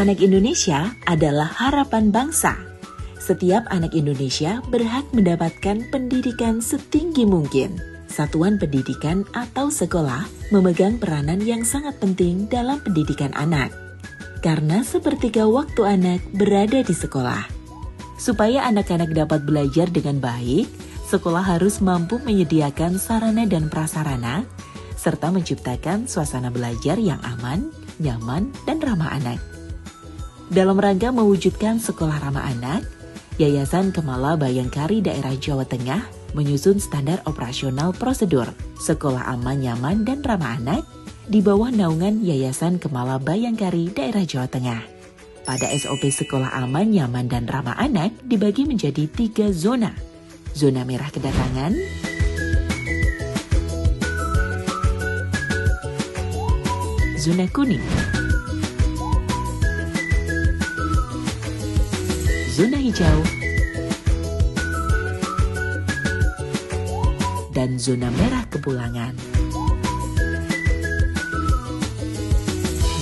anak Indonesia adalah harapan bangsa. Setiap anak Indonesia berhak mendapatkan pendidikan setinggi mungkin. Satuan pendidikan atau sekolah memegang peranan yang sangat penting dalam pendidikan anak. Karena sepertiga waktu anak berada di sekolah. Supaya anak-anak dapat belajar dengan baik, sekolah harus mampu menyediakan sarana dan prasarana, serta menciptakan suasana belajar yang aman, nyaman, dan ramah anak. Dalam rangka mewujudkan sekolah ramah anak, Yayasan Kemala Bayangkari Daerah Jawa Tengah menyusun standar operasional prosedur sekolah aman, nyaman, dan ramah anak di bawah naungan Yayasan Kemala Bayangkari Daerah Jawa Tengah. Pada SOP sekolah aman, nyaman, dan ramah anak dibagi menjadi 3 zona. Zona merah kedatangan, zona kuning, zona hijau, dan zona merah kepulangan.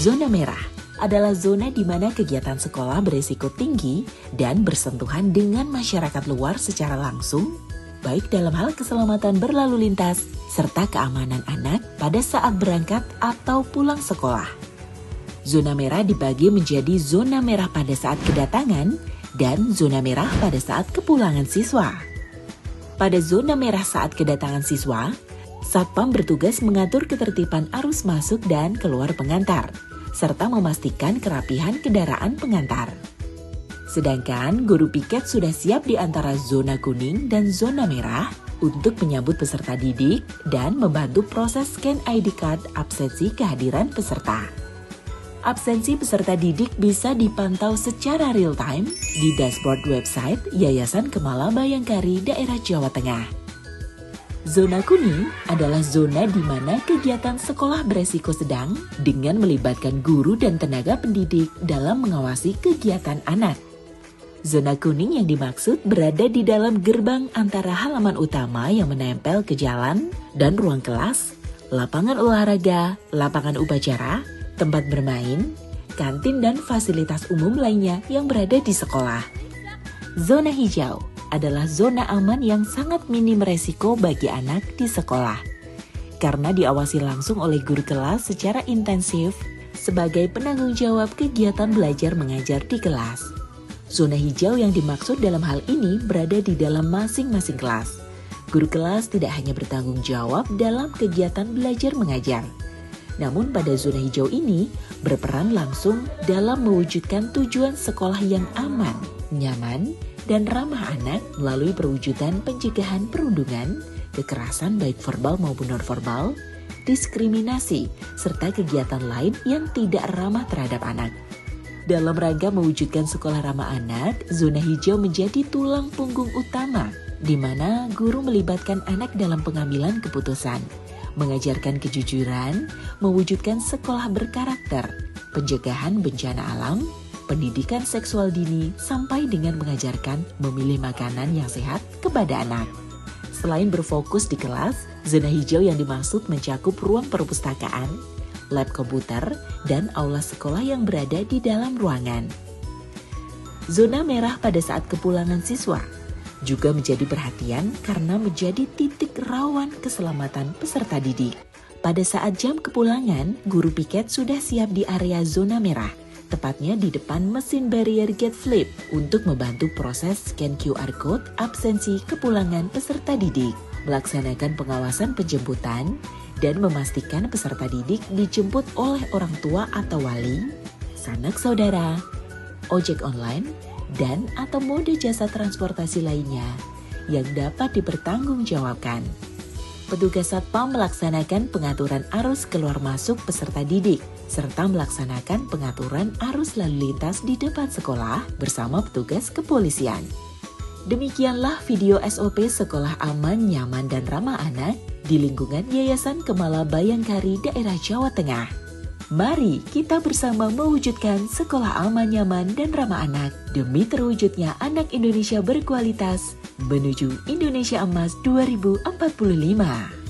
Zona merah adalah zona di mana kegiatan sekolah berisiko tinggi dan bersentuhan dengan masyarakat luar secara langsung, baik dalam hal keselamatan berlalu lintas serta keamanan anak pada saat berangkat atau pulang sekolah. Zona merah dibagi menjadi zona merah pada saat kedatangan dan zona merah pada saat kepulangan siswa. Pada zona merah saat kedatangan siswa, Satpam bertugas mengatur ketertiban arus masuk dan keluar pengantar, serta memastikan kerapihan kendaraan pengantar. Sedangkan guru piket sudah siap di antara zona kuning dan zona merah untuk menyambut peserta didik dan membantu proses scan ID card absensi kehadiran peserta. Absensi peserta didik bisa dipantau secara real-time di dashboard website Yayasan Kemala Bayangkari Daerah Jawa Tengah. Zona kuning adalah zona di mana kegiatan sekolah beresiko sedang dengan melibatkan guru dan tenaga pendidik dalam mengawasi kegiatan anak. Zona kuning yang dimaksud berada di dalam gerbang antara halaman utama yang menempel ke jalan dan ruang kelas, lapangan olahraga, lapangan upacara, tempat bermain, kantin, dan fasilitas umum lainnya yang berada di sekolah. Zona hijau adalah zona aman yang sangat minim resiko bagi anak di sekolah, karena diawasi langsung oleh guru kelas secara intensif sebagai penanggung jawab kegiatan belajar mengajar di kelas. Zona hijau yang dimaksud dalam hal ini berada di dalam masing-masing kelas. Guru kelas tidak hanya bertanggung jawab dalam kegiatan belajar mengajar, namun pada zona hijau ini berperan langsung dalam mewujudkan tujuan sekolah yang aman, nyaman, dan ramah anak melalui perwujudan pencegahan perundungan, kekerasan baik verbal maupun non-verbal, diskriminasi, serta kegiatan lain yang tidak ramah terhadap anak. Dalam rangka mewujudkan sekolah ramah anak, zona hijau menjadi tulang punggung utama, di mana guru melibatkan anak dalam pengambilan keputusan, mengajarkan kejujuran, mewujudkan sekolah berkarakter, pencegahan bencana alam, pendidikan seksual dini, sampai dengan mengajarkan memilih makanan yang sehat kepada anak. Selain berfokus di kelas, zona hijau yang dimaksud mencakup ruang perpustakaan, lab komputer, dan aula sekolah yang berada di dalam ruangan. Zona merah pada saat kepulangan siswa juga menjadi perhatian karena menjadi titik rawan keselamatan peserta didik. Pada saat jam kepulangan, guru piket sudah siap di area zona merah, tepatnya di depan mesin barrier gate flip untuk membantu proses scan QR code absensi kepulangan peserta didik, melaksanakan pengawasan penjemputan, dan memastikan peserta didik dijemput oleh orang tua atau wali, sanak saudara, ojek online, dan atau mode jasa transportasi lainnya yang dapat dipertanggungjawabkan. Petugas Satpam melaksanakan pengaturan arus keluar masuk peserta didik, serta melaksanakan pengaturan arus lalu lintas di depan sekolah bersama petugas kepolisian. Demikianlah video SOP Sekolah Aman, Nyaman, dan Ramah Anak di lingkungan Yayasan Kemala Bayangkari Daerah Jawa Tengah. Mari kita bersama mewujudkan sekolah aman, nyaman, dan ramah anak demi terwujudnya anak Indonesia berkualitas menuju Indonesia Emas 2045.